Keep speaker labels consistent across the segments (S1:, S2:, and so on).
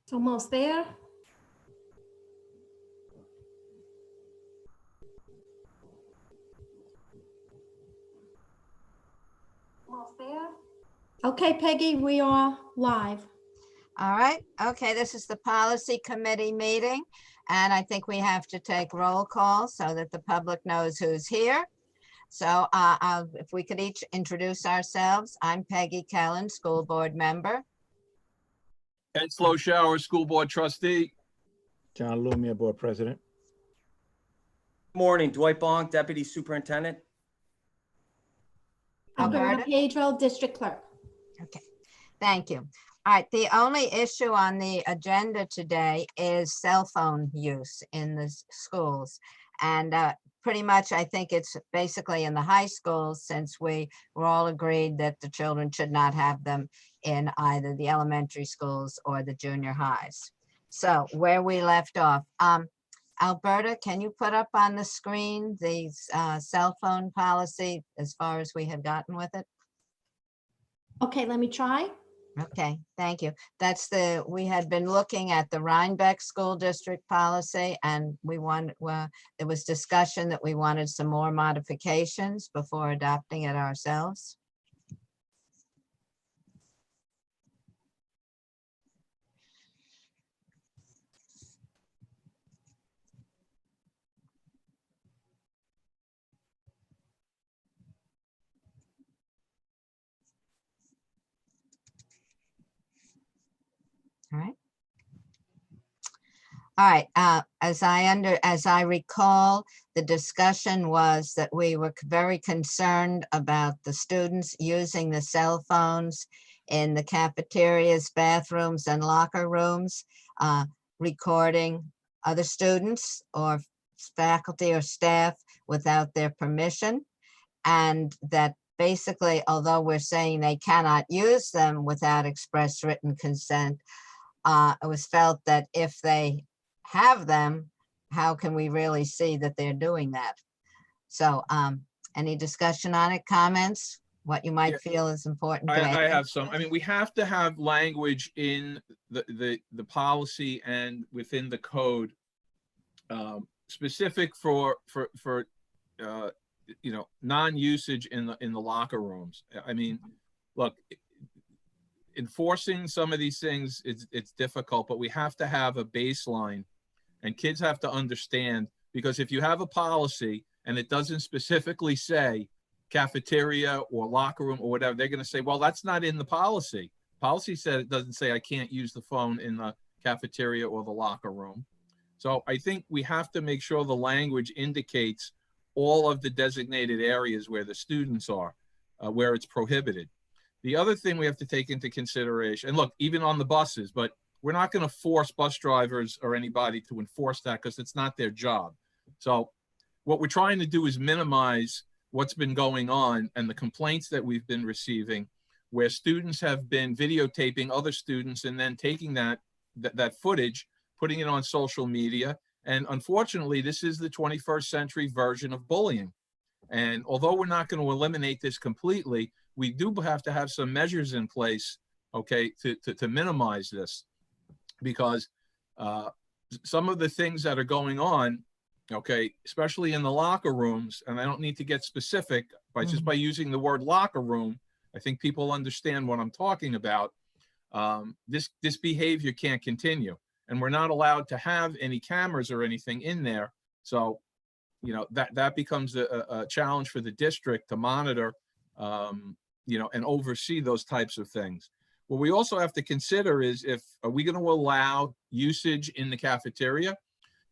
S1: It's almost there. Almost there. Okay, Peggy, we are live.
S2: All right. Okay, this is the policy committee meeting, and I think we have to take roll call so that the public knows who's here. So if we could each introduce ourselves. I'm Peggy Kellen, school board member.
S3: Ed Slowshower, school board trustee.
S4: John Lumia, board president.
S5: Morning, Dwight Bong, deputy superintendent.
S1: Alberta
S2: Alberta?
S1: Pedro, district clerk.
S2: Okay, thank you. All right, the only issue on the agenda today is cell phone use in the schools. And pretty much, I think it's basically in the high schools, since we were all agreed that the children should not have them in either the elementary schools or the junior highs. So where we left off, Alberta, can you put up on the screen the cell phone policy as far as we have gotten with it?
S1: Okay, let me try.
S2: Okay, thank you. We had been looking at the Rhinebeck School District policy, and there was discussion that we wanted some more modifications before adopting it ourselves. All right. All right, as I recall, the discussion was that we were very concerned about the students using the cell phones in the cafeterias, bathrooms, and locker rooms, recording other students or faculty or staff without their permission. And that basically, although we're saying they cannot use them without express written consent, it was felt that if they have them, how can we really see that they're doing that? So any discussion on it, comments, what you might feel is important to
S3: I
S2: add?
S3: have some. I mean, we have to have language in the policy and within the code specific for non-usage in the locker rooms. I mean, look, enforcing some of these things, it's difficult, but we have to have a baseline, and kids have to understand, because if you have a policy and it doesn't specifically say cafeteria or locker room or whatever, they're going to say, well, that's not in the policy. Policy said it doesn't say I can't use the phone in the cafeteria or the locker room. So I think we have to make sure the language indicates all of the designated areas where the students are, where it's prohibited. The other thing we have to take into consideration, and look, even on the buses, but we're not going to force bus drivers or anybody to enforce that because it's not their job. So what we're trying to do is minimize what's been going on and the complaints that we've been receiving, where students have been videotaping other students and then taking that footage, putting it on social media. And unfortunately, this is the 21st century version of bullying. And although we're not going to eliminate this completely, we do have to have some measures in place, okay, to minimize this, because some of the things that are going on, okay, especially in the locker rooms, and I don't need to get specific, but just by using the word locker room, I think people understand what I'm talking about. This behavior can't continue, and we're not allowed to have any cameras or anything in there. So, that becomes a challenge for the district to monitor, and oversee those types of things. What we also have to consider is, are we going to allow usage in the cafeteria?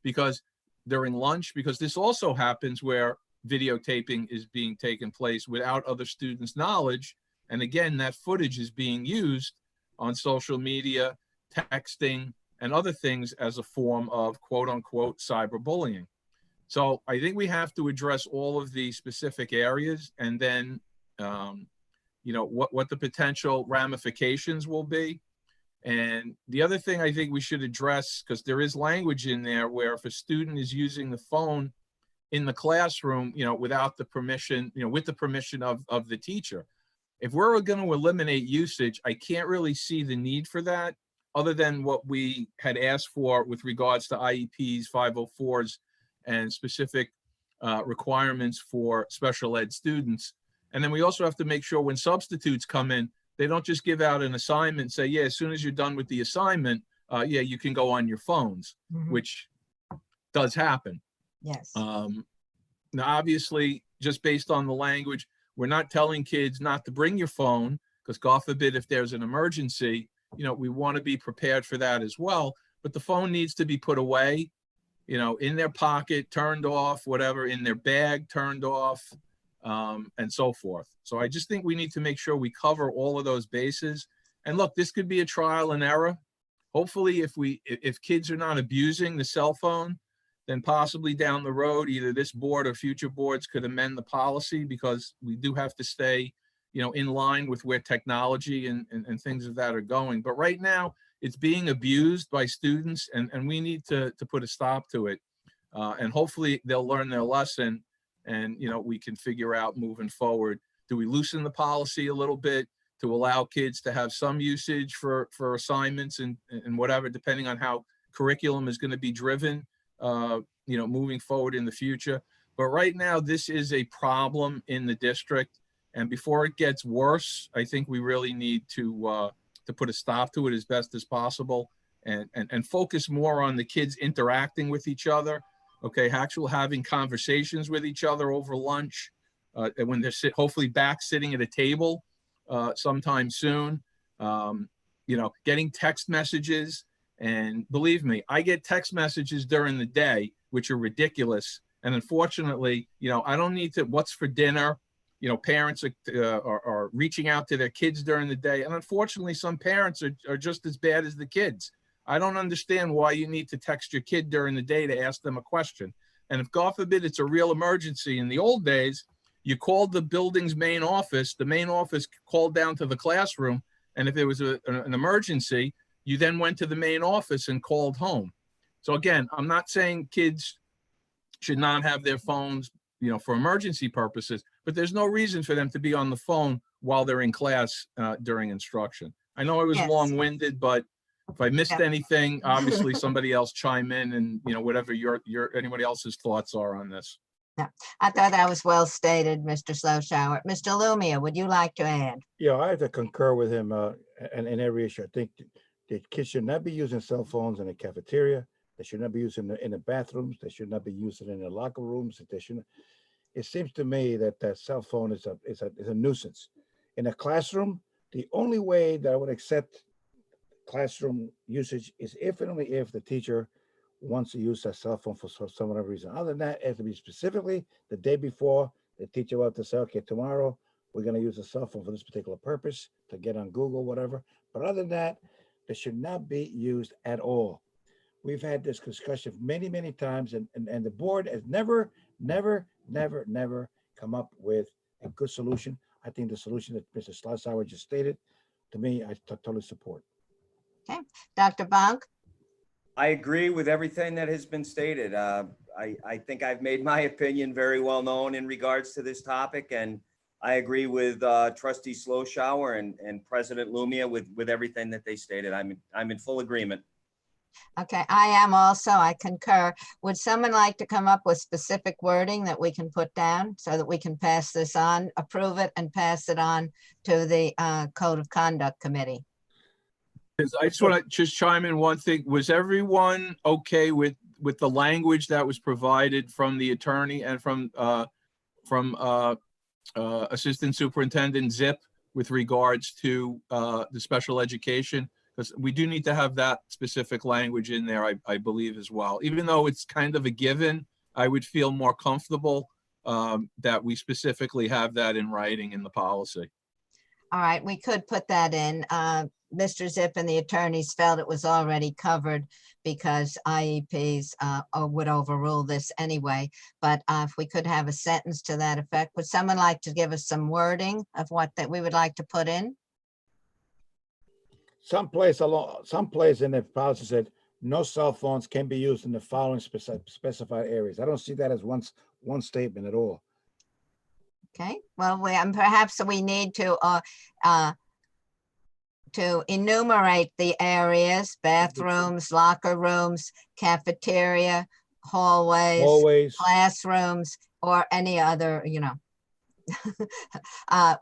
S3: Because during lunch, because this also happens where videotaping is being taken place without other students' knowledge. And again, that footage is being used on social media, texting, and other things as a form of quote unquote cyberbullying. So I think we have to address all of the specific areas, and then what the potential ramifications will be. And the other thing I think we should address, because there is language in there where if a student is using the phone in the classroom, without the permission, with the permission of the teacher. If we're going to eliminate usage, I can't really see the need for that, other than what we had asked for with regards to IEPs, 504s, and specific requirements for special ed students. And then we also have to make sure when substitutes come in, they don't just give out an assignment and say, yeah, as soon as you're done with the assignment, yeah, you can go on your phones, which does happen.
S2: Yes.
S3: Now, obviously, just based on the language, we're not telling kids not to bring your phone, because God forbid if there's an emergency, you know, we want to be prepared for that as well. But the phone needs to be put away, you know, in their pocket, turned off, whatever, in their bag, turned off, and so forth. So I just think we need to make sure we cover all of those bases. And look, this could be a trial and error. Hopefully, if kids are not abusing the cell phone, then possibly down the road, either this board or future boards could amend the policy, because we do have to stay, you know, in line with where technology and things of that are going. But right now, it's being abused by students, and we need to put a stop to it. And hopefully they'll learn their lesson, and, you know, we can figure out moving forward. Do we loosen the policy a little bit to allow kids to have some usage for assignments and whatever, depending on how curriculum is going to be driven, you know, moving forward in the future. But right now, this is a problem in the district. And before it gets worse, I think we really need to put a stop to it as best as possible, and focus more on the kids interacting with each other. Okay, actual having conversations with each other over lunch, and when they're hopefully back sitting at a table sometime soon. You know, getting text messages. And believe me, I get text messages during the day, which are ridiculous. And unfortunately, you know, I don't need to, what's for dinner? You know, parents are reaching out to their kids during the day. And unfortunately, some parents are just as bad as the kids. I don't understand why you need to text your kid during the day to ask them a question. And if, God forbid, it's a real emergency, in the old days, you called the building's main office, the main office called down to the classroom. And if there was an emergency, you then went to the main office and called home. So again, I'm not saying kids should not have their phones, you know, for emergency purposes, but there's no reason for them to be on the phone while they're in class during instruction. I know I was
S2: Yes.
S3: long-winded, but if I missed
S2: Yeah.
S3: anything, obviously somebody else chime in, and, you know, whatever your anybody else's thoughts are on this.
S2: I thought that was well stated, Mr. Sloshower. Mr. Lumia, would you like to add?
S4: Yeah, I have to concur with him in every issue. I think the kids should not be using cell phones in the cafeteria. They should not be using in the bathrooms. They should not be using in the locker rooms. They shouldn't. It seems to me that that cell phone is a nuisance. In a classroom, the only way that I would accept classroom usage is if and only if the teacher wants to use that cell phone for some other reason. Other than that, it has to be specifically the day before. The teacher will have to say, okay, tomorrow we're going to use a cell phone for this particular purpose, to get on Google, whatever. But other than that, they should not be used at all. We've had this discussion many, many times, and the board has never come up with a good solution. I think the solution that Mr. Sloshower just stated, to me, I totally support.
S2: Okay, Dr. Bonk?
S5: I agree with everything that has been stated. I think I've made my opinion very well known in regards to this topic, and I agree with Trustee Sloshower and President Lumia with everything that they stated. I'm in full agreement.
S2: Okay, I am also, I concur. Would someone like to come up with specific wording that we can put down so that we can pass this on, approve it, and pass it on to the Code of Conduct Committee?
S3: I just want to just chime in one thing. Was everyone okay with the language that was provided from the attorney and from Assistant Superintendent Zip with regards to the special education? Because we do need to have that specific language in there, I believe, as well. Even though it's kind of a given, I would feel more comfortable that we specifically have that in writing in the policy.
S2: All right, we could put that in. Mr. Zip and the attorneys felt it was already covered because IEPs would overrule this anyway. But if we could have a sentence to that effect, would someone like to give us some wording of what that we would like to put in?
S4: Someplace in the policy said no cell phones can be used in the following specified areas. I don't see that as one statement at all.
S2: Okay, well, perhaps we need to to enumerate the areas, bathrooms, locker rooms, cafeteria, hallways,
S4: Always.
S2: classrooms, or any other,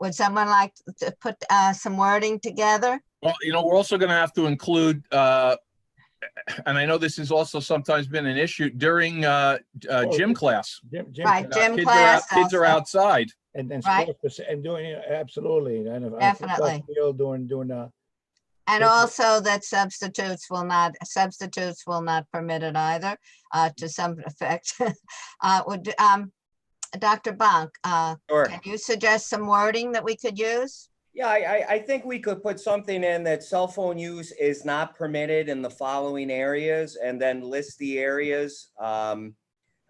S2: would someone like to put some wording together?
S3: Well, we're also going to have to include, and I know this has also sometimes been an issue during gym class.
S4: Gym
S2: Right,
S4: class.
S2: gym
S3: Kids
S2: class.
S3: kids are
S2: also.
S3: outside.
S4: And then
S2: Right.
S4: sports, and doing it, absolutely. And football
S2: Definitely.
S4: field, doing,
S2: And
S4: Definitely.
S2: also that substitutes will not permitted either, to some effect. Would, Dr. Bonk,
S5: Sure.
S2: can you suggest some wording that we could use?
S5: Yeah, I think we could put something in that cell phone use is not permitted in the following areas and then list the areas.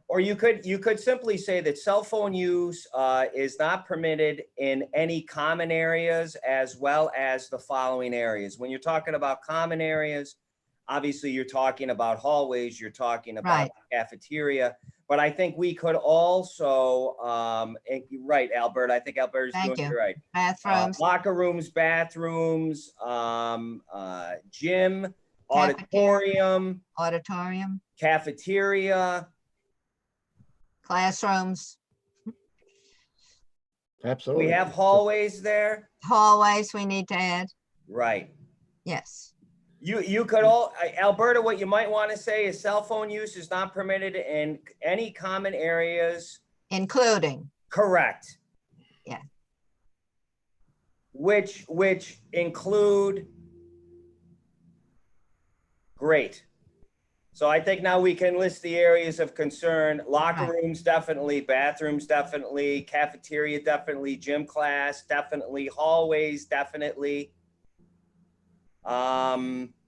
S5: Or you could simply say that cell phone use is not permitted in any common areas as well as the following areas. When you're talking about common areas, obviously you're talking about hallways, you're talking about
S2: Right.
S5: cafeteria. But I think we could also, right, Albert, I think Albert's
S2: Thank
S5: doing it
S2: you.
S5: right.
S2: Bathrooms,
S5: Locker rooms, bathrooms, gym,
S2: Cafeteria.
S5: auditorium,
S2: auditorium,
S5: cafeteria.
S2: classrooms,
S4: absolutely.
S5: We have hallways there.
S2: hallways we need to add.
S5: Right.
S2: Yes.
S5: You could all, Alberta, what you might want to say is cell phone use is not permitted in any common areas.
S2: Including,
S5: Correct.
S2: Yeah.
S5: Which include, great. So I think now we can list the areas of concern. Locker
S2: Right.
S5: rooms, definitely. Bathrooms, definitely. Cafeteria, definitely. Gym class, definitely. Hallways, definitely.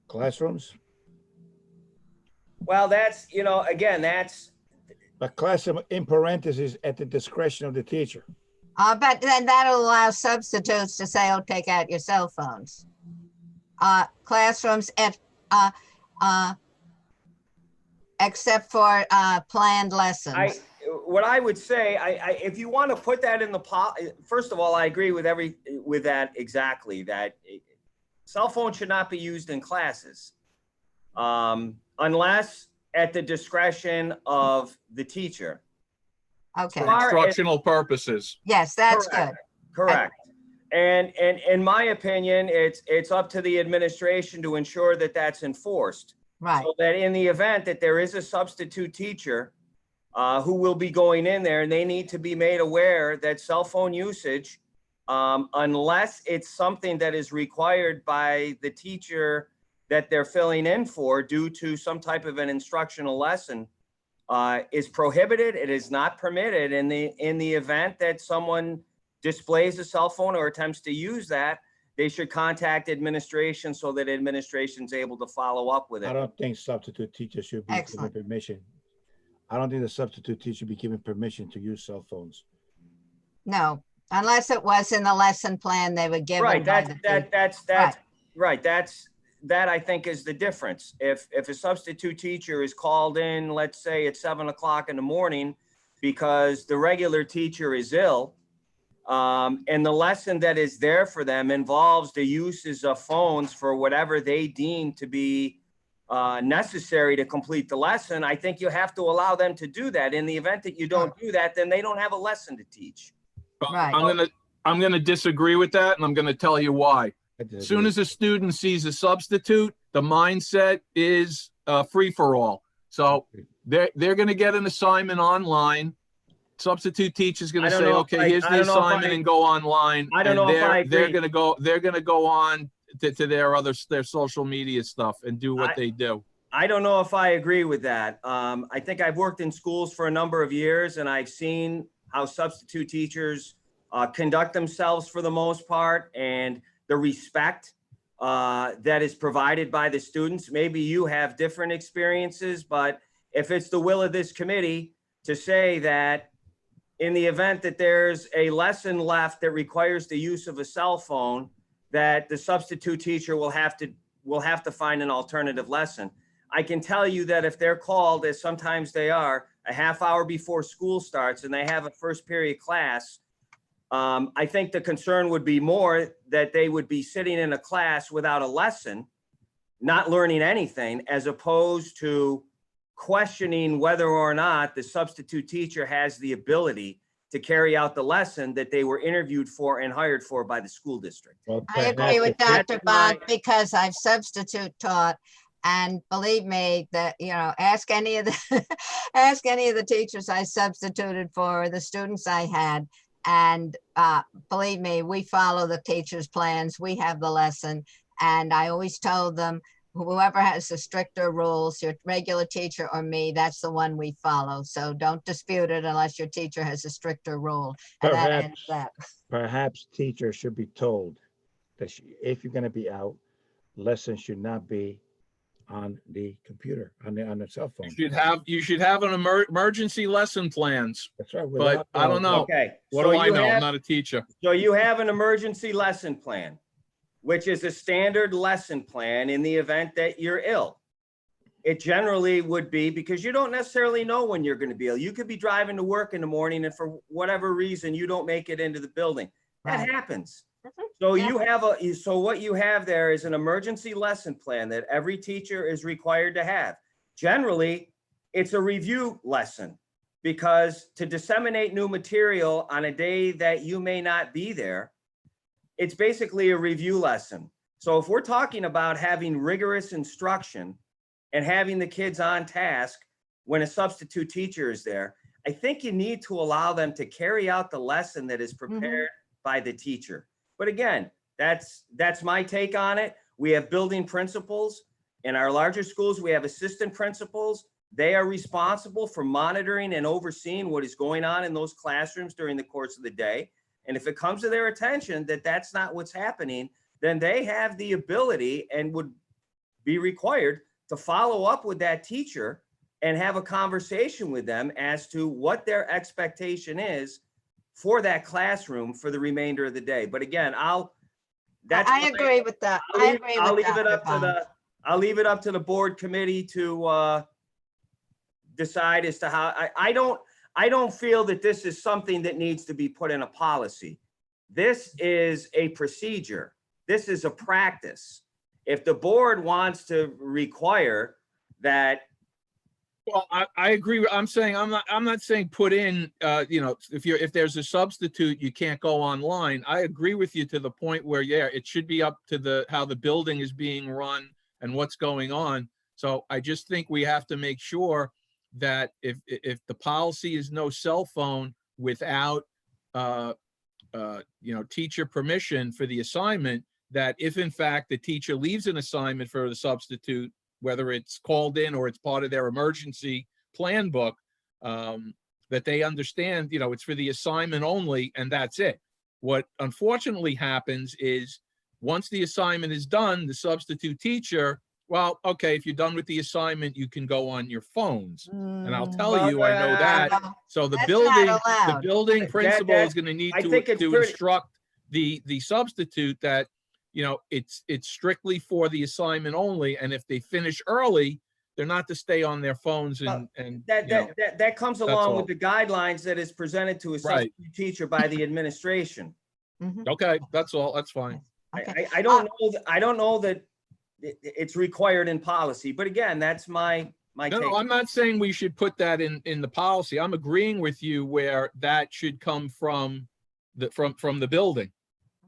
S4: Classrooms,
S5: Well, that's, again, that's,
S4: but classroom in parentheses at the discretion of the teacher.
S2: but then that'll allow substitutes to say, oh, take out your cell phones. Classrooms at, except for planned lessons.
S5: what I would say, if you want to put that in the first of all, I agree with that exactly, that cell phone should not be used in classes, unless at the discretion of the teacher.
S2: Okay,
S5: Far as-
S3: Instructional purposes.
S2: yes, that's
S5: Correct.
S2: good.
S5: Correct. And in my opinion, it's up to the administration to ensure that that's enforced.
S2: Right,
S5: So that in the event that there is a substitute teacher who will be going in there, and they need to be made aware that cell phone usage, unless it's something that is required by the teacher that they're filling in for due to some type of an instructional lesson, is prohibited. It is not permitted in the event that someone displays a cell phone or attempts to use that. They should contact administration so that administration's able to follow up with it.
S4: I don't think substitute teachers should be given
S2: Excellent.
S4: permission. I don't think the substitute teacher should be given permission to use cell phones.
S2: no, unless it was in the lesson plan they were given.
S5: Right,
S2: by
S5: that's
S2: the teacher.
S5: right. That I think is the difference. If a substitute teacher is called in, let's say at 7 o'clock in the morning because the regular teacher is ill, and the lesson that is there for them involves the uses of phones for whatever they deem to be necessary to complete the lesson, I think you have to allow them to do that. In the event that you don't do that, then they don't have a lesson to teach.
S2: Right.
S3: I'm gonna disagree with that, and I'm gonna tell you why. As soon as a student sees a substitute, the mindset is free for all. So they're gonna get an assignment online. Substitute teacher's gonna say, okay, here's the assignment, and go online.
S5: I don't know if I agree.
S3: They're gonna go on to their social media stuff and do what they do.
S5: I don't know if I agree with that. I think I've worked in schools for a number of years, and I've seen how substitute teachers conduct themselves for the most part, and the respect that is provided by the students. Maybe you have different experiences, but if it's the will of this committee to say that in the event that there's a lesson left that requires the use of a cell phone, that the substitute teacher will have to find an alternative lesson. I can tell you that if they're called, as sometimes they are, a half hour before school starts and they have a first period class, I think the concern would be more that they would be sitting in a class without a lesson, not learning anything, as opposed to questioning whether or not the substitute teacher has the ability to carry out the lesson that they were interviewed for and hired for by the school district.
S4: Well,
S2: I agree
S4: perhaps
S2: with
S4: if
S5: that's
S2: Dr.
S5: my-
S2: Bond because I've substitute taught, and believe me that, ask any of the ask any of the teachers I substituted for, the students I had, and believe me, we follow the teacher's plans. We have the lesson, and I always told them, whoever has the stricter rules, your regular teacher or me, that's the one we follow. So don't dispute it unless your teacher has a stricter rule. And that ends that.
S4: Perhaps teachers should be told that if you're going to be out, lessons should not be on the computer, on the cell phone.
S3: You should have an emergency lesson plans,
S4: That's right.
S3: but I don't know.
S5: Okay.
S3: What
S5: so
S3: do I
S5: you
S3: know? I'm
S5: have-
S3: not a teacher.
S5: So you have an emergency lesson plan, which is a standard lesson plan in the event that you're ill. It generally would be because you don't necessarily know when you're going to be ill. You could be driving to work in the morning and for whatever reason, you don't make it into the building. That
S2: Right.
S5: happens.
S2: Mhm.
S5: So
S2: Yeah.
S5: so what you have there is an emergency lesson plan that every teacher is required to have. Generally, it's a review lesson because to disseminate new material on a day that you may not be there, it's basically a review lesson. So if we're talking about having rigorous instruction and having the kids on task when a substitute teacher is there, I think you need to allow them to carry out the lesson that is prepared by the teacher. But again, that's my take on it. We have building principals. In our larger schools, we have assistant principals. They are responsible for monitoring and overseeing what is going on in those classrooms during the course of the day. And if it comes to their attention that that's not what's happening, then they have the ability and would be required to follow up with that teacher and have a conversation with them as to what their expectation is for that classroom for the remainder of the day. But again,
S2: I agree with that. I agree
S5: I'll
S2: with
S5: leave it
S2: Dr.
S5: up to
S2: Bond.
S5: I'll leave it up to the board committee to decide as to how. I don't feel that this is something that needs to be put in a policy. This is a procedure. This is a practice. If the board wants to require that,
S3: Well, I agree. I'm not saying put in, if there's a substitute, you can't go online. I agree with you to the point where, yeah, it should be up to how the building is being run and what's going on. So I just think we have to make sure that if the policy is no cell phone without, teacher permission for the assignment, that if in fact the teacher leaves an assignment for the substitute, whether it's called in or it's part of their emergency plan book, that they understand, it's for the assignment only and that's it. What unfortunately happens is once the assignment is done, the substitute teacher, well, okay, if you're done with the assignment, you can go on your phones. And I'll tell
S5: Well,
S3: you, I know that.
S2: No,
S3: So the
S2: that's
S3: building,
S2: not
S3: the
S2: allowed.
S3: building principal is going to need
S5: I
S3: to
S5: think it's pretty-
S3: instruct the substitute that, it's strictly for the assignment only. And if they finish early, they're not to stay on their phones and
S5: that comes along
S3: all.
S5: with the guidelines that is presented to a
S3: Right.
S5: substitute teacher by the administration.
S2: Mhm.
S3: okay, that's all. That's fine.
S2: Okay.
S5: I don't know that, I don't know that it's required in policy, but again, that's my take.
S3: No, I'm not saying we should put that in the policy. I'm agreeing with you where that should come from the building.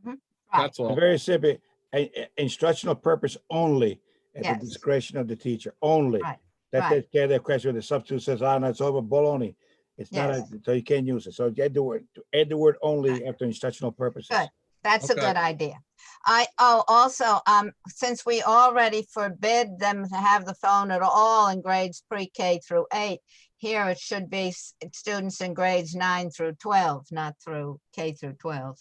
S2: Mhm.
S3: That's all.
S4: Very simple, instructional purpose only at
S2: Yes.
S4: the discretion of the teacher, only.
S2: Right,
S4: That
S2: right.
S4: takes care of that question when the substitute says, no, it's over, baloney. It's not,
S2: Yes.
S4: so you can't use it. So add the word only
S2: Right.
S4: after instructional purposes.
S2: Good. That's a
S3: Okay.
S2: good idea. Also, since we already forbid them to have the phone at all in grades pre-K through 8, here it should be students in grades 9 through 12, not through K through 12.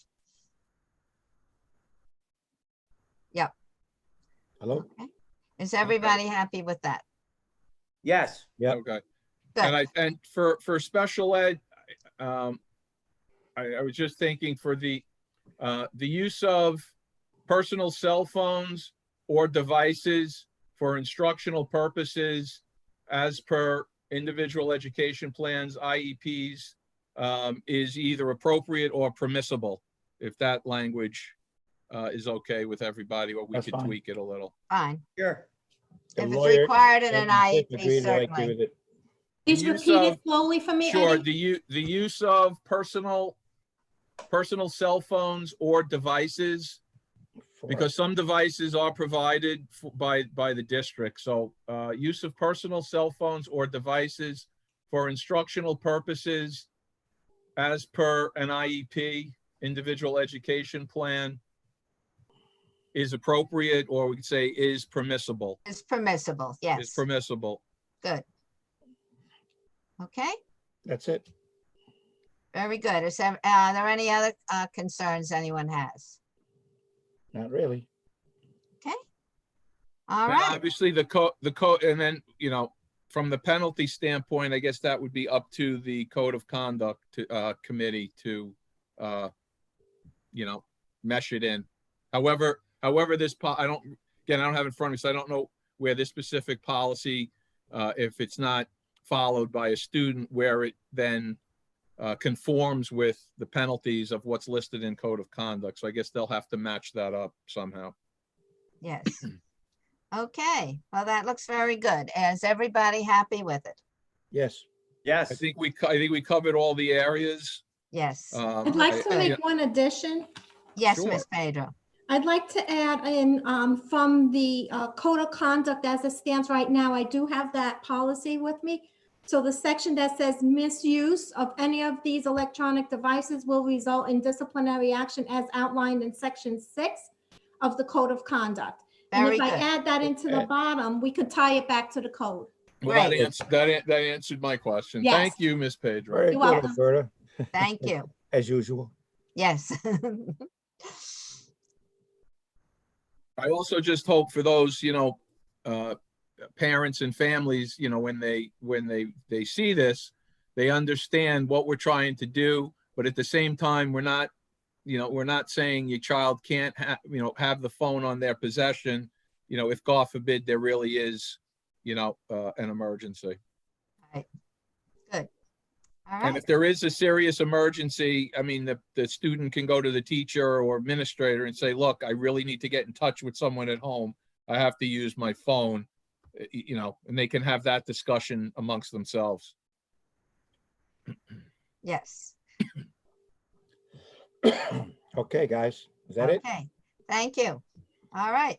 S4: Hello?
S2: Okay. Is everybody happy with that?
S5: Yes,
S4: Yep.
S3: Okay.
S2: Good.
S3: And for special ed, I was just thinking for the use of personal cell phones or devices for instructional purposes as per individual education plans, IEPs, is either appropriate or permissible, if that language is okay with everybody, or we
S4: That's
S3: could
S4: fine.
S3: tweak it a little.
S2: Fine.
S5: Sure.
S4: The
S2: If it's
S4: lawyer
S2: required in
S4: and
S2: an
S4: the clerk
S2: IEP,
S4: agreed, I agree
S2: certainly.
S4: with it.
S1: Please
S3: use
S1: repeat it
S3: of-
S1: slowly for me,
S3: Sure,
S1: Eddie.
S3: the use of personal cell phones or devices, because some devices are provided by the district. So use of personal cell phones or devices for instructional purposes as per an IEP, individual education plan, is appropriate, or we could say is permissible.
S2: It's permissible,
S3: Is
S2: yes.
S3: permissible.
S2: Good. Okay,
S4: That's it.
S2: very good. Are there any other concerns anyone has?
S4: Not really.
S2: All
S3: And
S2: right,
S3: obviously the code, and then, you know, from the penalty standpoint, I guess that would be up to the code of conduct committee to, you know, mesh it in. However, this, I don't have it in front of me, so I don't know where this specific policy, if it's not followed by a student, where it then conforms with the penalties of what's listed in code of conduct. So I guess they'll have to match that up somehow.
S2: yes. Okay, well, that looks very good. Is everybody happy with it?
S4: Yes.
S5: Yes.
S3: I think we covered all the areas.
S2: Yes,
S1: I'd like to
S3: I-
S1: make one addition.
S2: yes,
S3: sure.
S2: Miss Pedro.
S1: I'd like to add in, from the code of conduct as it stands right now, I do have that policy with me. So the section that says misuse of any of these electronic devices will result in disciplinary action as outlined in section 6 of the code of conduct. And
S2: Very
S1: if I
S2: good.
S1: add that into the bottom, we could tie it back to the code.
S3: Well, that
S2: Great.
S3: answered my question.
S1: Yes.
S3: Thank you, Ms. Pedro.
S4: Very
S1: You're
S4: good,
S1: welcome.
S4: Alberta,
S2: Thank you.
S4: as usual.
S2: Yes.
S3: I also just hope for those, you know, parents and families, you know, when they see this, they understand what we're trying to do, but at the same time, we're not saying your child can't have the phone on their possession, you know, if God forbid there really is, you know, an emergency.
S2: Right. Good. All
S3: And
S2: right,
S3: if there is a serious emergency, I mean, the student can go to the teacher or administrator and say, look, I really need to get in touch with someone at home. I have to use my phone, you know, and they can have that discussion amongst themselves.
S2: yes.
S4: Okay, guys, is that it?
S2: Okay, thank you. All right.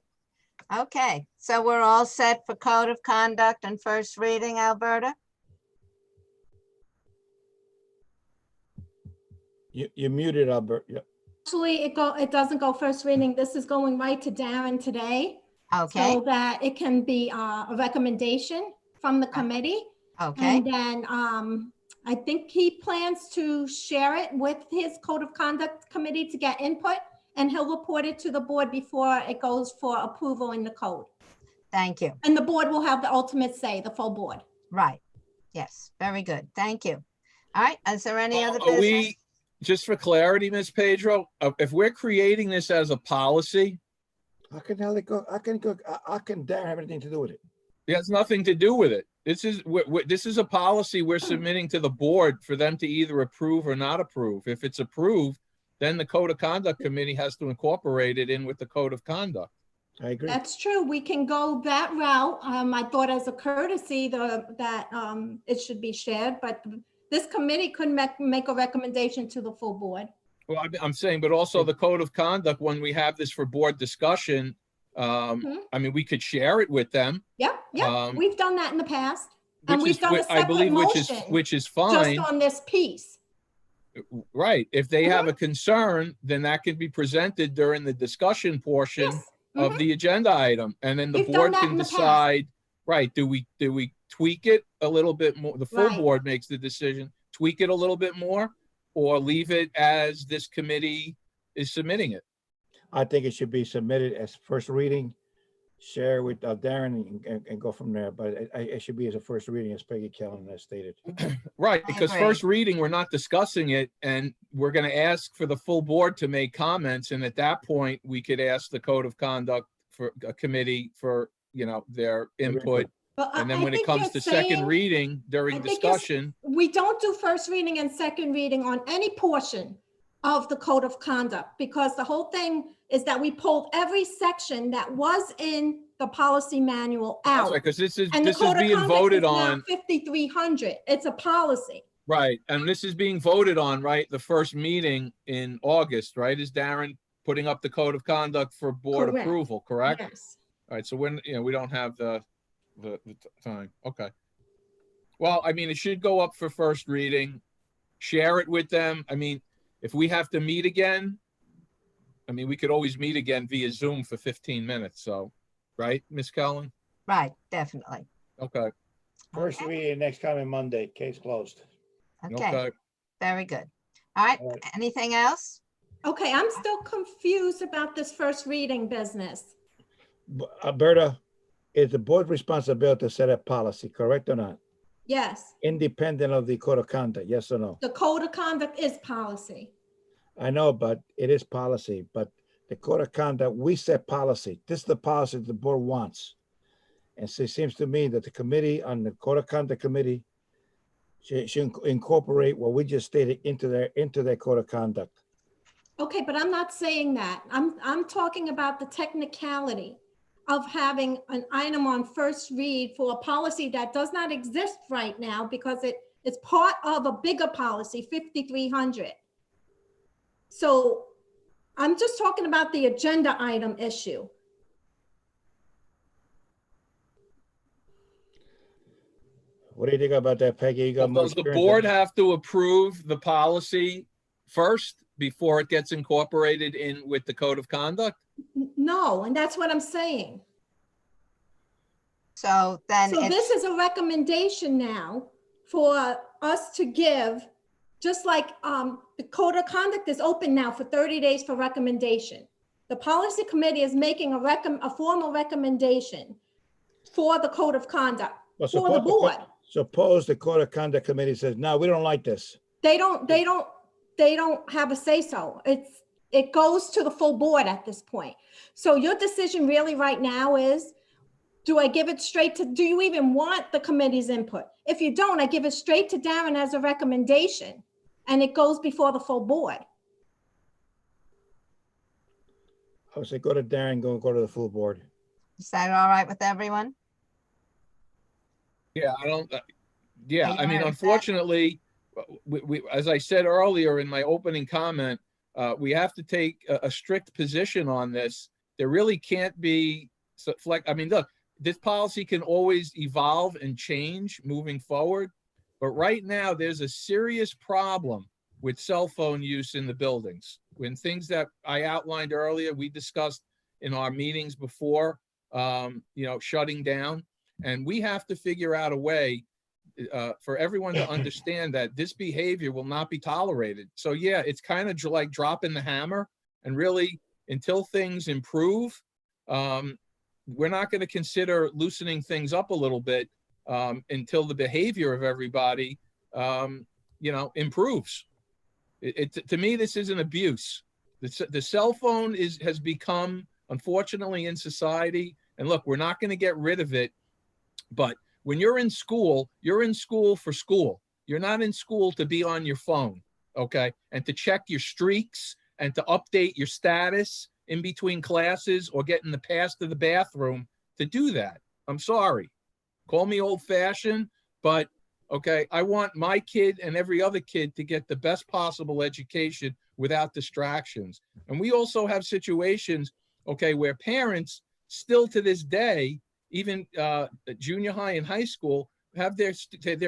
S2: Okay, so we're all set for code of conduct and first reading, Alberta?
S4: You muted, Albert. Yeah.
S1: Actually, it doesn't go first reading. This is going right to Darren today.
S2: Okay,
S1: So that it can be a recommendation from the committee.
S2: okay,
S1: And then I think he plans to share it with his code of conduct committee to get input, and he'll report it to the board before it goes for approval in the code.
S2: thank you.
S1: And the board will have the ultimate say, the full board.
S2: Right. Yes, very good. Thank you. All right, is there any other
S3: Are
S2: business?
S3: we, just for clarity, Ms. Pedro, if we're creating this as a policy,
S4: How can hell it go? How can Darren have anything to do with it?
S3: it has nothing to do with it. This is a policy we're submitting to the board for them to either approve or not approve. If it's approved, then the code of conduct committee has to incorporate it in with the code of conduct.
S4: I agree.
S1: That's true. We can go that route. I thought as a courtesy that it should be shared, but this committee could make a recommendation to the full board.
S3: Well, I'm saying, but also the code of conduct, when we have this for board discussion, I mean, we could share it with them.
S1: Yep, we've done that in the past. And
S3: Which
S1: we've
S3: is,
S1: done a
S3: I
S1: separate
S3: believe,
S1: motion
S3: which is
S1: just
S3: fine,
S1: on this piece.
S3: right? If they have a concern, then that can be presented during the discussion portion
S1: Yes.
S3: of the agenda item, and then the
S1: We've done
S3: board
S1: that
S3: can
S1: in the past.
S3: decide, right, do we tweak it a little bit more? The full
S1: Right.
S3: board makes the decision, tweak it a little bit more, or leave it as this committee is submitting it.
S4: I think it should be submitted as first reading, share with Darren and go from there. But it should be as a first reading, as Peggy Callan has stated.
S3: Right,
S2: I
S3: because
S2: agree.
S3: first reading, we're not discussing it, and we're gonna ask for the full board to make comments, and at that point, we could ask the code of conduct for a committee for, you know, their input
S1: But
S3: And then
S1: I
S3: when it
S1: think
S3: comes
S1: you're
S3: to second
S1: saying-
S3: reading during
S1: I think you're-
S3: discussion,
S1: We don't do first reading and second reading on any portion of the code of conduct, because the whole thing is that we pulled every section that was in the policy manual
S3: that's
S1: out.
S3: right, because this is
S1: And the code of
S3: being
S1: conduct is
S3: voted
S1: now
S3: on,
S1: 5,300. It's a policy.
S3: right? And this is being voted on, right? The first meeting in August, right? Is Darren putting up the code of conduct for board
S1: Correct.
S3: approval, correct?
S1: Yes.
S3: All right, so when, we don't have the time, okay. Well, I mean, it should go up for first reading, share it with them. I mean, if we have to meet again, I mean, we could always meet again via Zoom for 15 minutes, so, right, Ms. Cullen?
S2: Right, definitely.
S3: Okay,
S4: First
S2: Okay.
S4: reading next coming Monday, case closed.
S2: Okay,
S3: okay.
S2: very good. All right,
S4: All right.
S2: anything else?
S1: Okay, I'm still confused about this first reading business.
S4: Berta, it's the board's responsibility to set up policy, correct or not?
S1: Yes,
S4: Independent of the code of conduct, yes or no?
S1: the code of conduct is policy.
S4: I know, but it is policy, but the code of conduct, we set policy. This is the policy the board wants. And so it seems to me that the committee on the code of conduct committee should incorporate what we just stated into their code of conduct.
S1: Okay, but I'm not saying that. I'm talking about the technicality of having an item on first read for a policy that does not exist right now because it's part of a bigger policy, 5,300. So I'm just talking about the agenda item issue.
S4: What do you think about that, Peggy? You got more
S3: Does the
S4: experience
S3: board
S4: than-
S3: have to approve the policy first before it gets incorporated in with the code of conduct?
S1: No, and that's what I'm saying.
S2: So then
S1: So this
S2: it's,
S1: is a recommendation now for us to give, just like the code of conduct is open now for 30 days for recommendation. The policy committee is making a formal recommendation for the code of conduct
S4: Well,
S1: for the board.
S4: Suppose the code of conduct committee says, no, we don't like this.
S1: They don't have a say so. It goes to the full board at this point. So your decision really right now is, do I give it straight to, do you even want the committee's input? If you don't, I give it straight to Darren as a recommendation and it goes before the full board.
S4: I would say, go to Darren, go to the full board.
S2: is that all right with everyone?
S3: Yeah, I don't, yeah,
S2: Are you
S3: I mean,
S2: all right with that?
S3: unfortunately, as I said earlier in my opening comment, we have to take a strict position on this. There really can't be, I mean, look, this policy can always evolve and change moving forward. But right now, there's a serious problem with cell phone use in the buildings. When things that I outlined earlier, we discussed in our meetings before, shutting down. And we have to figure out a way for everyone to understand that this behavior will not be tolerated. So yeah, it's kind of like dropping the hammer, and really until things improve, we're not going to consider loosening things up a little bit until the behavior of everybody, improves. To me, this is an abuse. The cell phone has become, unfortunately, in society. And look, we're not going to get rid of it, but when you're in school for school. You're not in school to be on your phone, okay? And to check your streaks and to update your status in between classes or getting the pass to the bathroom to do that. I'm sorry. Call me old fashioned, but okay, I want my kid and every other kid to get the best possible education without distractions. And we also have situations, okay, where parents still to this day, even junior high and high school, have their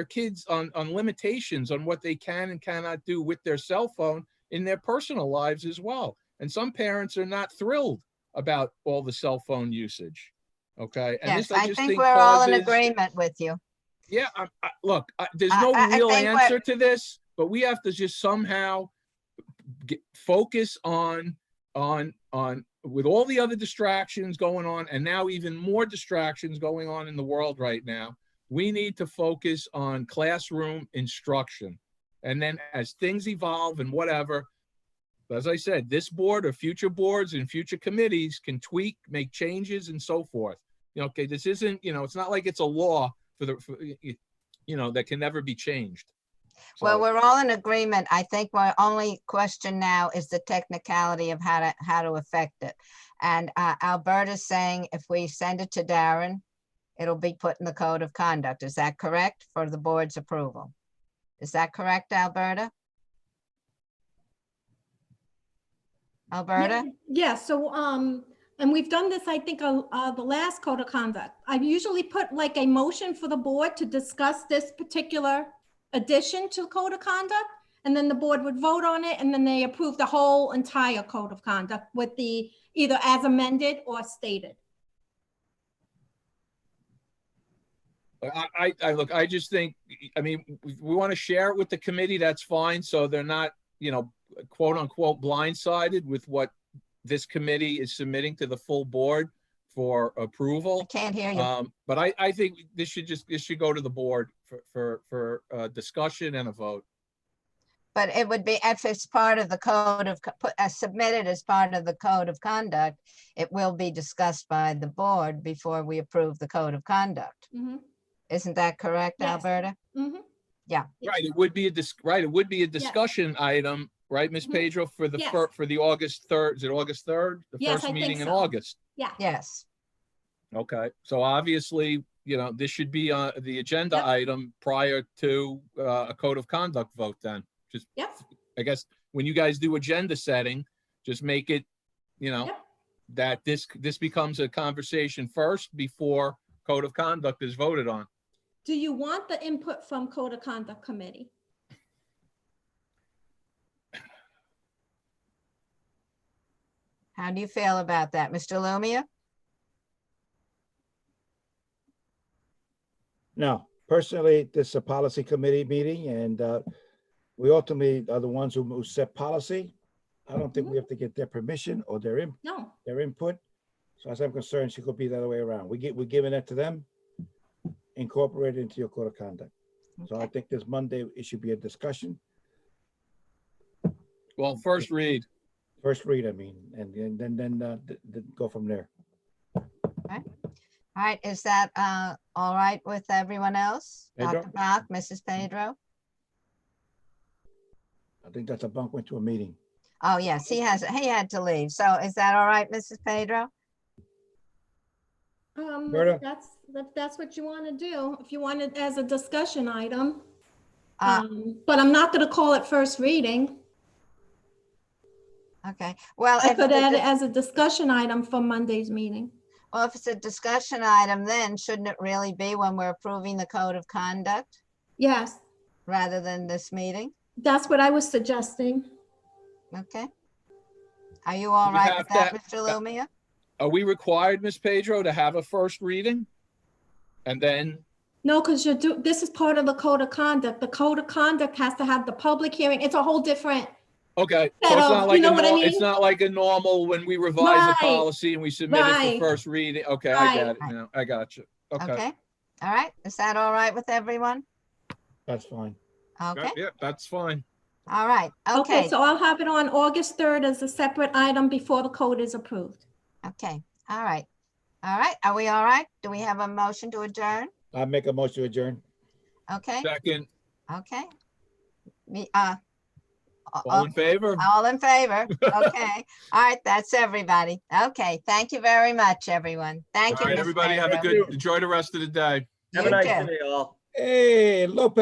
S3: kids on limitations on what they can and cannot do with their cell phone in their personal lives as well. And some parents are not thrilled about all the cell phone usage. Okay. And
S2: Yes,
S3: this, I
S2: I
S3: just
S2: think
S3: think
S2: we're all in
S3: causes,
S2: agreement with you.
S3: yeah, look, there's no
S2: I
S3: real
S2: think
S3: answer to this, but we have to just somehow focus on with all the other distractions going on, and now even more distractions going on in the world right now. We need to focus on classroom instruction. And then as things evolve and whatever, as I said, this board or future boards and future committees can tweak, make changes and so forth. okay, this isn't, it's not like it's a law that can never be changed.
S2: Well,
S3: So-
S2: we're all in agreement. I think my only question now is the technicality of how to affect it. And Alberta's saying if we send it to Darren, it'll be put in the code of conduct. Is that correct for the board's approval? Is that correct, Alberta? Alberta?
S1: Yeah, so, and we've done this, I think, the last code of conduct. I usually put like a motion for the board to discuss this particular addition to code of conduct, and then the board would vote on it, and then they approve the whole entire code of conduct with the either as amended or stated.
S3: Look, I just think, we want to share it with the committee, that's fine. So they're not, quote unquote blindsided with what this committee is submitting to the full board for
S2: I
S3: approval.
S2: can't hear you.
S3: But I think this should go to the board for discussion and a vote.
S2: But it would be, if it's part of the code of, submitted as part of the code of conduct, it will be discussed by the board before we approve the code of conduct.
S1: Mhm,
S2: Isn't that correct,
S1: Yes.
S2: Alberta?
S1: mhm.
S3: Right, it would be a discussion item, right, Ms.
S1: Mhm.
S3: Pedro, for the
S1: Yes.
S3: for the August 3rd, is it August 3rd? The
S1: Yes,
S3: first
S1: I think
S3: meeting in
S1: so.
S3: August.
S1: Yeah,
S2: Yes.
S3: Okay, so obviously, this should be the agenda
S1: Yep.
S3: item prior to a code of conduct vote then. Just,
S1: yep,
S3: I guess, when you guys do agenda setting, just make it,
S1: Yep.
S3: that this becomes a conversation first before code of conduct is voted on.
S1: Do you want the input from code of conduct committee?
S2: How do you feel about that, Mr. Lumia?
S4: No, personally, this is a policy committee meeting, and we ultimately are the ones who set policy. I don't think we have to get their permission or their
S1: No,
S4: input. So as I'm concerned, she could be the other way around. We're giving that to them, incorporate it into your code of conduct. So I
S2: Okay.
S4: think this Monday, it should be a discussion,
S3: Well, first read.
S4: first read, and then go from there.
S2: All right, is that all right with everyone else?
S4: Pedro?
S2: Dr. Bach, Mrs. Pedro?
S4: I think that's a bunk went to a meeting.
S2: Oh, yes, he had to leave. So is that all right, Mrs. Pedro?
S4: Berta?
S1: that's what you want to do, if you want it as a discussion item.
S2: Uh,
S1: But I'm not going to call it first reading.
S2: Okay, well,
S1: I
S2: if
S1: could
S2: it's
S1: add it
S2: a-
S1: as a discussion item for Monday's meeting.
S2: well, if it's a discussion item, then shouldn't it really be when we're approving the code of conduct
S1: Yes,
S2: rather than this meeting?
S1: that's what I was suggesting.
S2: Okay. Are you all
S3: We
S2: right with
S3: have
S2: that, Mr. Lumia?
S3: Are we required, Ms. Pedro, to have a first reading? And then,
S1: No, because this is part of the code of conduct. The code of conduct has to have the public hearing. It's a whole different,
S3: okay, so
S1: Set
S3: it's
S1: of-
S3: not
S1: you
S3: like
S1: know what I
S3: it's
S1: mean?
S3: not like a normal when we revise a
S1: Right,
S3: policy and we submit it
S1: right.
S3: for first reading. Okay, I get it
S2: Right.
S3: now. I got you. Okay.
S2: Okay, all right. Is that all right with everyone?
S4: That's fine.
S2: Okay,
S3: Yeah, that's fine.
S2: all right,
S1: okay,
S2: okay,
S1: so I'll have it on August 3rd as a separate item before the code is approved.
S2: okay, all right. All right, are we all right? Do we have a motion to adjourn?
S4: I make a motion to adjourn.
S2: Okay,
S3: Second,
S2: okay. Me,
S3: all in favor?
S2: all in favor? Okay, all right, that's everybody. Okay, thank you very much, everyone. Thank
S3: All
S2: you,
S3: right,
S2: Ms.
S3: everybody have a
S2: Pedro.
S3: enjoy the rest of the day.
S5: Have a
S2: You
S5: nice
S2: too.
S5: day, all.
S4: Hey, Lopez.